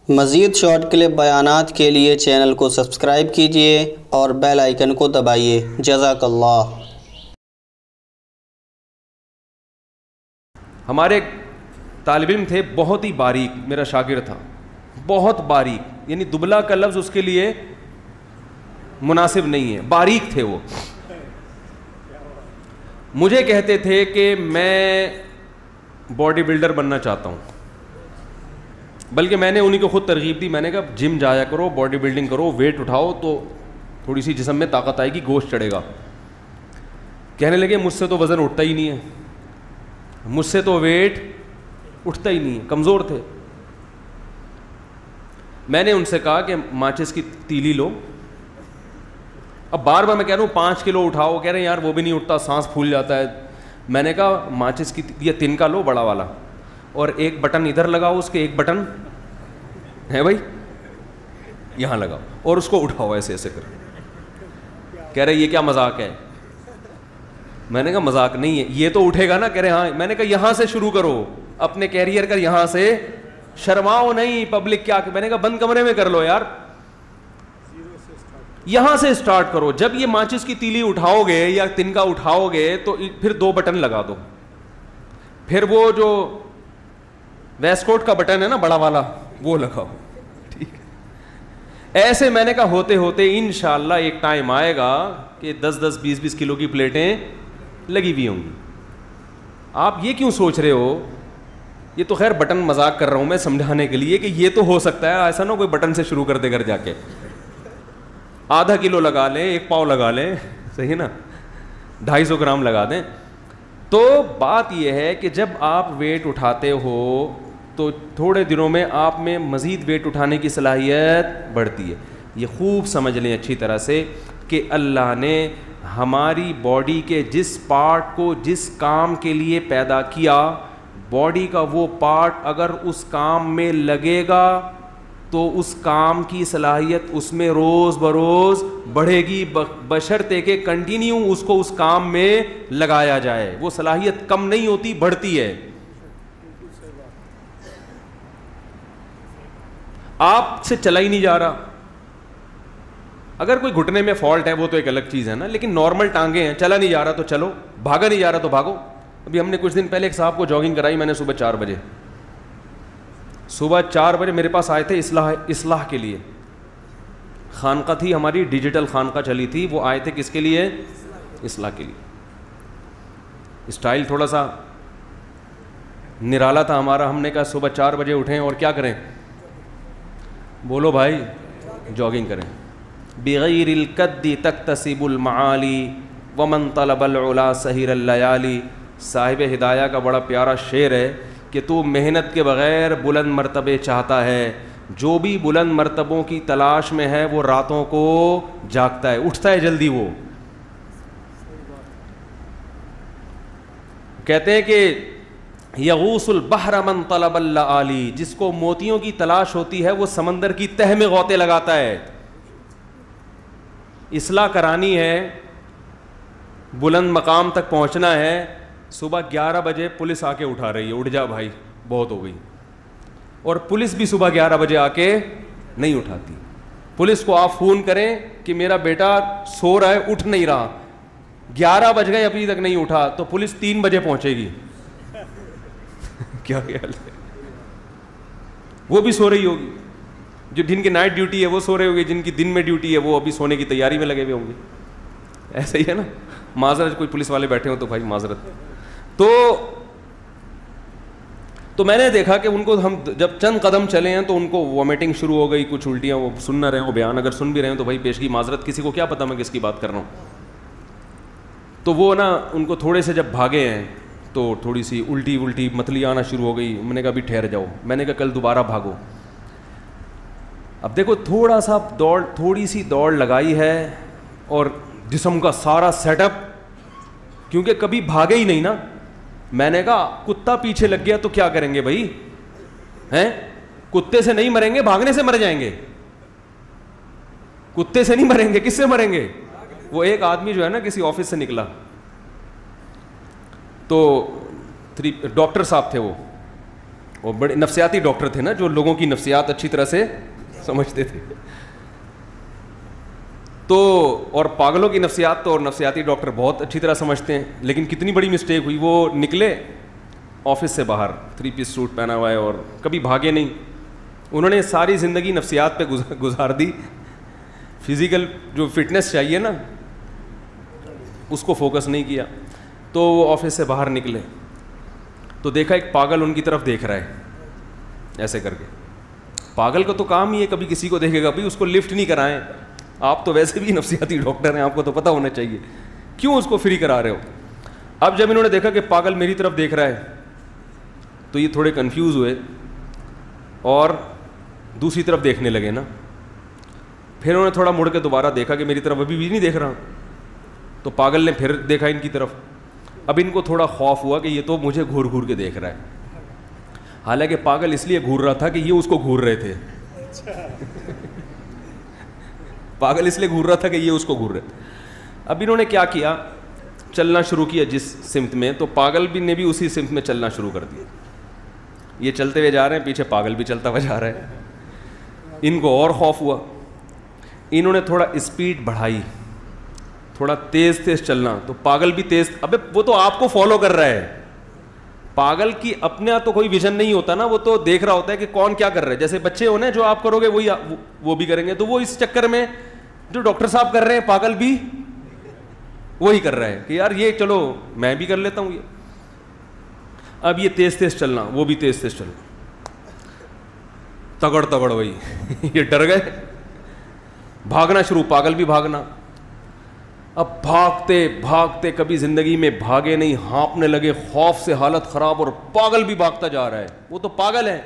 مزید short clip بیانات کے لیے چینل کو سبسکرائب کیجیے اور بیل آئیکن کو دبائیے۔ جزاک اللہ۔ ہمارے طالب علم تھے بہت ہی باریک، میرا شاگرد تھا بہت باریک، یعنی دبلا کا لفظ اس کے لیے مناسب نہیں ہے، باریک تھے وہ۔ مجھے کہتے تھے کہ میں باڈی بلڈر بننا چاہتا ہوں، بلکہ میں نے انہیں کو خود ترغیب دی، میں نے کہا جم جایا کرو، باڈی بلڈنگ کرو، ویٹ اٹھاؤ تو تھوڑی سی جسم میں طاقت آئے گی، گوشت چڑھے گا۔ کہنے لگے مجھ سے تو وزن اٹھتا ہی نہیں ہے، مجھ سے تو ویٹ اٹھتا ہی نہیں ہے، کمزور تھے۔ میں نے ان سے کہا کہ ماچس کی تیلی لو، اب بار بار میں کہہ رہا ہوں 5 کلو اٹھاؤ، کہہ رہے ہیں یار وہ بھی نہیں اٹھتا، سانس پھول جاتا ہے۔ میں نے کہا ماچس کی یہ تنکا لو بڑا والا، اور ایک بٹن ادھر لگاؤ، اس کے ایک بٹن ہے بھائی یہاں لگاؤ، اور اس کو اٹھاؤ ایسے ایسے کر۔ کہہ رہے یہ کیا مذاق ہے؟ میں نے کہا مذاق نہیں ہے، یہ تو اٹھے گا نا؟ کہہ رہے ہاں۔ میں نے کہا یہاں سے شروع کرو اپنے کیریئر کا، یہاں سے، شرماؤ نہیں، پبلک کیا، میں نے کہا بند کمرے میں کر لو یار، یہاں سے سٹارٹ کرو۔ جب یہ ماچس کی تیلی اٹھاؤ گے یا تنکا اٹھاؤ گے تو پھر 2 بٹن لگا دو، پھر وہ جو ویسٹ کوٹ کا بٹن ہے نا بڑا والا وہ لگاؤ، ٹھیک ہے؟ ایسے میں نے کہا ہوتے ہوتے انشاءاللہ ایک ٹائم آئے گا کہ 10-10 20-20 کلو کی پلیٹیں لگی ہوئی ہوں گی۔ آپ یہ کیوں سوچ رہے ہو؟ یہ تو خیر بٹن مذاق کر رہا ہوں میں سمجھانے کے لیے کہ یہ تو ہو سکتا ہے، ایسا نہ کوئی بٹن سے شروع کر دے گھر جا کے، آدھا کلو لگا لیں، 1 پاؤ لگا لیں، صحیح نا، 250 گرام لگا دیں۔ تو بات یہ ہے کہ جب آپ ویٹ اٹھاتے ہو تو تھوڑے دنوں میں آپ میں مزید ویٹ اٹھانے کی صلاحیت بڑھتی ہے۔ یہ خوب سمجھ لیں اچھی طرح سے کہ اللہ نے ہماری باڈی کے جس پارٹ کو جس کام کے لیے پیدا کیا، باڈی کا وہ پارٹ اگر اس کام میں لگے گا تو اس کام کی صلاحیت اس میں روز بروز بڑھے گی، بشرطے کہ کنٹینیو اس کو اس کام میں لگایا جائے۔ وہ صلاحیت کم نہیں ہوتی، بڑھتی ہے۔ آپ سے چلا ہی نہیں جا رہا، اگر کوئی گھٹنے میں فالٹ ہے وہ تو ایک الگ چیز ہے نا، لیکن نارمل ٹانگیں ہیں، چلا نہیں جا رہا تو چلو، بھاگا نہیں جا رہا تو بھاگو۔ ابھی ہم نے کچھ دن پہلے ایک صاحب کو جاگنگ کرائی، میں نے صبح 4 بجے، صبح 4 بجے میرے پاس آئے تھے اصلاح کے لیے۔ خانقاہ تھی ہماری، ڈیجیٹل خانقاہ چلی تھی، وہ آئے تھے کس کے لیے؟ اصلاح کے لیے۔ اسٹائل تھوڑا سا نرالا تھا ہمارا، ہم نے کہا صبح 4 بجے اٹھیں اور کیا کریں؟ بولو بھائی جاگنگ کریں۔ بغیر الکد تکتسب المعالی ومن طلب العلا سہر اللیالی۔ صاحب ہدایہ کا بڑا پیارا شعر ہے کہ تو محنت کے بغیر بلند مرتبے چاہتا ہے، جو بھی بلند مرتبوں کی تلاش میں ہے وہ راتوں کو جاگتا ہے، اٹھتا ہے جلدی۔ وہ کہتے ہیں کہ یغوص البحر من طلب اللآلی، جس کو موتیوں کی تلاش ہوتی ہے وہ سمندر کی تہ میں غوطے لگاتا ہے۔ اصلاح کرانی ہے، بلند مقام تک پہنچنا ہے، صبح 11 بجے پولیس آ کے اٹھا رہی ہے، اٹھ جا بھائی بہت ہو گئی، اور پولیس بھی صبح 11 بجے آ کے نہیں اٹھاتی۔ پولیس کو آپ فون کریں کہ میرا بیٹا سو رہا ہے، اٹھ نہیں رہا، 11 بج گئے ابھی تک نہیں اٹھا، تو پولیس 3 بجے پہنچے گی۔ کیا خیال ہے؟ وہ بھی سو رہی ہوگی، جو جن کی نائٹ ڈیوٹی ہے وہ سو رہے ہوگی، جن کی دن میں ڈیوٹی ہے وہ ابھی سونے کی تیاری میں لگے ہوئے ہوں گے۔ ایسا ہی ہے نا، معذرت، کوئی پولیس والے بیٹھے ہوں تو بھائی معذرت۔ تو میں نے دیکھا کہ ان کو ہم جب چند قدم چلے ہیں تو ان کو وومیٹنگ شروع ہو گئی، کچھ الٹیاں، وہ سن نہ رہے ہوں بیان، اگر سن بھی رہے ہیں تو بھائی پیشگی معذرت، کسی کو کیا پتہ میں کس کی بات کر رہا ہوں۔ تو وہ نا ان کو تھوڑے سے جب بھاگے ہیں تو تھوڑی سی الٹی متلی آنا شروع ہو گئی۔ میں نے کہا ابھی ٹھہر جاؤ، میں نے کہا کل دوبارہ بھاگو۔ اب دیکھو تھوڑی سی دوڑ لگائی ہے اور جسم کا سارا سیٹ اپ، کیونکہ کبھی بھاگے ہی نہیں نا۔ میں نے کہا کتا پیچھے لگ گیا تو کیا کریں گے بھائی؟ ہیں، کتے سے نہیں مریں گے، بھاگنے سے مر جائیں گے۔ کتے سے نہیں مریں گے، کس سے مریں گے؟ وہ ایک آدمی جو ہے نا کسی آفس سے نکلا تو ڈاکٹر صاحب تھے وہ، وہ بڑے نفسیاتی ڈاکٹر تھے نا, جو لوگوں کی نفسیات اچھی طرح سے سمجھتے تھے. تو اور پاگلوں کی نفسیات تو اور نفسیاتی ڈاکٹر بہت اچھی طرح سمجھتے ہیں. لیکن کتنی بڑی مسٹیک ہوئی, وہ نکلے آفس سے باہر 3 پیس سوٹ پہنا ہوا ہے اور کبھی بھاگے نہیں. انہوں نے ساری زندگی نفسیات پہ گزار دی, فزیکل جو فٹنس چاہیے نا اس کو فوکس نہیں کیا. تو وہ آفس سے باہر نکلے تو دیکھا ایک پاگل ان کی طرف دیکھ رہا ہے ایسے کر کے. پاگل کا تو کام ہی ہے کبھی کسی کو دیکھے گا بھائی اس کو لفٹ نہیں کرائیں, آپ تو ویسے بھی نفسیاتی ڈاکٹر ہیں, آپ کو تو پتہ ہونا چاہیے کیوں اس کو فری کرا رہے ہو. اب جب انہوں نے دیکھا کہ پاگل میری طرف دیکھ رہا ہے تو یہ تھوڑے کنفیوز ہوئے اور دوسری طرف دیکھنے لگے نا. پھر انہوں نے تھوڑا مڑ کے دوبارہ دیکھا کہ میری طرف ابھی بھی نہیں دیکھ رہا, تو پاگل نے پھر دیکھا ان کی طرف. اب ان کو تھوڑا خوف ہوا کہ یہ تو مجھے گھور گھور کے دیکھ رہا ہے, حالانکہ پاگل اس لیے گھور رہا تھا کہ یہ اس کو گھور رہے تھے. پاگل اس لیے گھور رہا تھا کہ یہ اس کو گھور رہے تھے. اب انہوں نے کیا کیا, چلنا شروع کیا جس سمت میں, تو پاگل بھی نے بھی اسی سمت میں چلنا شروع کر دیا. یہ چلتے ہوئے جا رہے ہیں, پیچھے پاگل بھی چلتا ہوا جا رہا ہے. ان کو اور خوف ہوا, انہوں نے تھوڑا اسپیڈ بڑھائی, تھوڑا تیز تیز چلنا. تو پاگل بھی تیز, ابے وہ تو آپ کو فالو کر رہا ہے. پاگل کی اپنا تو کوئی ویژن نہیں ہوتا نا, وہ تو دیکھ رہا ہوتا ہے کہ کون کیا کر رہا ہے. جیسے بچے ہونا, جو آپ کرو گے وہی وہ بھی کریں گے. تو وہ اس چکر میں جو ڈاکٹر صاحب کر رہے ہیں پاگل بھی وہی کر رہا ہے کہ یار یہ چلو میں بھی کر لیتا ہوں یہ. اب یہ تیز تیز چلنا, وہ بھی تیز تیز چلنا, تگڑ تگڑ وہی. یہ ڈر گئے, بھاگنا شروع, پاگل بھی بھاگنا. اب بھاگتے بھاگتے کبھی زندگی میں بھاگے نہیں, ہانپنے لگے, خوف سے حالت خراب, اور پاگل بھی بھاگتا جا رہا ہے. وہ تو پاگل ہے.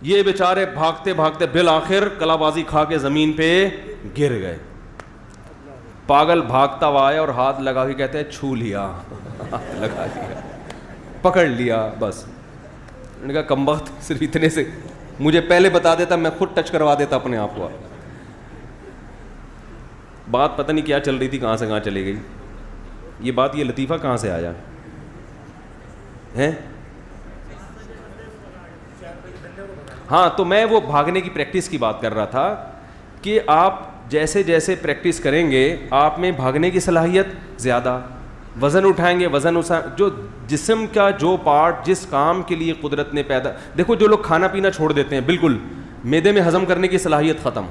یہ بیچارے بھاگتے بھاگتے بالآخر کلا بازی کھا کے زمین پہ گر گئے. پاگل بھاگتا ہوا آیا اور ہاتھ لگا کے کہتے ہیں چھو لیا, لگا لیا, پکڑ لیا, بس. میں نے کہا کمبخت, صرف اتنے سے مجھے پہلے بتا دیتا, میں خود ٹچ کروا دیتا اپنے آپ کو. بات پتہ نہیں کیا چل رہی تھی, کہاں سے کہاں چلی گئی یہ بات. یہ لطیفہ کہاں سے آیا ہے؟ ہاں, تو میں وہ بھاگنے کی پریکٹس کی بات کر رہا تھا کہ آپ جیسے جیسے پریکٹس کریں گے آپ میں بھاگنے کی صلاحیت زیادہ, وزن اٹھائیں گے, وزن جو جسم کا جو پارٹ جس کام کے لیے قدرت نے پیدا. دیکھو جو لوگ کھانا پینا چھوڑ دیتے ہیں بالکل, معدے میں ہضم کرنے کی صلاحیت ختم.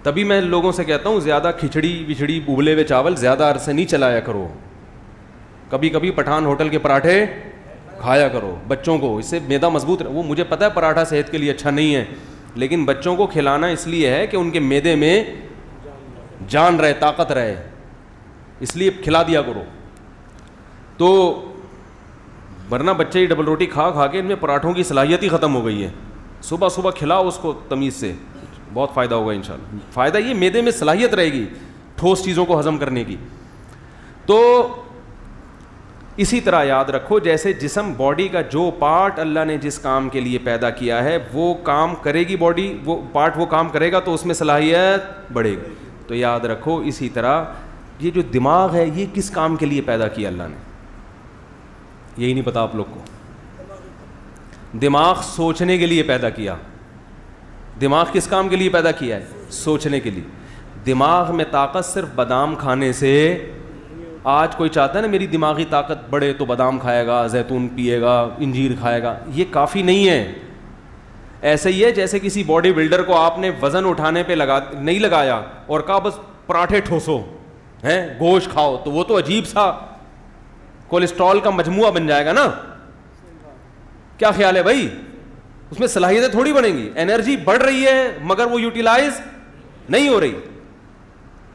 تبھی میں لوگوں سے کہتا ہوں زیادہ کھچڑی وچڑی ابلے ہوئے چاول زیادہ عرصے نہیں چلایا کرو. کبھی کبھی پٹھان ہوٹل کے پراٹھے کھایا کرو بچوں کو, اس سے معدہ مضبوط رہے. وہ مجھے پتہ ہے پراٹھا صحت کے لیے اچھا نہیں ہے, لیکن بچوں کو کھلانا اس لیے ہے کہ ان کے معدے میں جان رہے, طاقت رہے, اس لیے کھلا دیا کرو. تو ورنہ بچے ہی ڈبل روٹی کھا کھا کے ان میں پراٹھوں کی صلاحیت ہی ختم ہو گئی ہے. صبح صبح کھلاؤ اس کو تمیز سے, بہت فائدہ ہوگا انشاءاللہ. فائدہ یہ معدے میں صلاحیت رہے گی ٹھوس چیزوں کو ہضم کرنے کی. تو اسی طرح یاد رکھو جیسے جسم باڈی کا جو پارٹ اللہ نے جس کام کے لیے پیدا کیا ہے وہ کام کرے گی, باڈی وہ پارٹ وہ کام کرے گا تو اس میں صلاحیت بڑھے گی. تو یاد رکھو اسی طرح یہ جو دماغ ہے یہ کس کام کے لیے پیدا کیا اللہ نے, یہی نہیں پتا آپ لوگ کو. دماغ سوچنے کے لیے پیدا کیا. دماغ کس کام کے لیے پیدا کیا ہے؟ سوچنے کے لیے. دماغ میں طاقت صرف بادام کھانے سے. آج کوئی چاہتا ہے نا میری دماغی طاقت بڑھے تو بادام کھائے گا, زیتون پیے گا, انجیر کھائے گا, یہ کافی نہیں ہے. ایسے ہی ہے جیسے کسی باڈی بلڈر کو آپ نے وزن اٹھانے پہ نہیں لگایا اور کہا بس پراٹھے ٹھوسو ہیں, گوشت کھاؤ, تو وہ تو عجیب سا کولیسٹرول کا مجموعہ بن جائے گا نا. کیا خیال ہے بھائی؟ اس میں صلاحیتیں تھوڑی بنیں گی. انرجی بڑھ رہی ہے مگر وہ یوٹیلائز نہیں ہو رہی.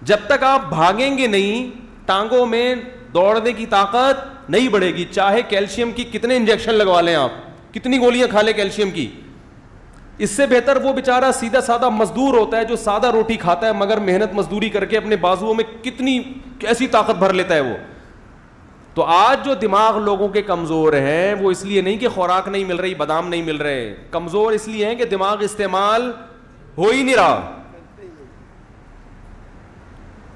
جب تک آپ بھاگیں گے نہیں, ٹانگوں میں دوڑنے کی طاقت نہیں بڑھے گی, چاہے کیلشیم کی کتنے انجیکشن لگوا لیں آپ, کتنی گولیاں کھا لیں کیلشیم کی. اس سے بہتر وہ بیچارہ سیدھا سادہ مزدور ہوتا ہے جو سادہ روٹی کھاتا ہے مگر محنت مزدوری کر کے اپنے بازوؤں میں کتنی کیسی طاقت بھر لیتا ہے وہ. تو آج جو دماغ لوگوں کے کمزور ہیں وہ اس لیے نہیں کہ خوراک نہیں مل رہی, بادام نہیں مل رہے, کمزور اس لیے ہیں کہ دماغ استعمال ہو ہی نہیں رہا.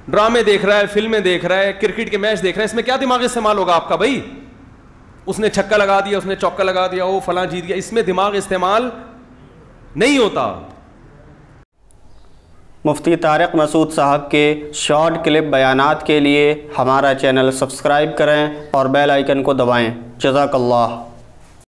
ڈرامے دیکھ رہا ہے, فلمیں دیکھ رہا ہے, کرکٹ کے میچ دیکھ رہا ہے, اس میں کیا دماغ استعمال ہوگا آپ کا بھائی؟ اس نے چھکا لگا دیا, اس نے چوکا لگا دیا, وہ فلاں جیت گیا, اس میں دماغ استعمال نہیں ہوتا. مفتی طارق مسعود صاحب کے شارٹ کلپ بیانات کے لیے ہمارا چینل سبسکرائب کریں اور بیل آئیکن کو دبائیں. جزاک اللہ.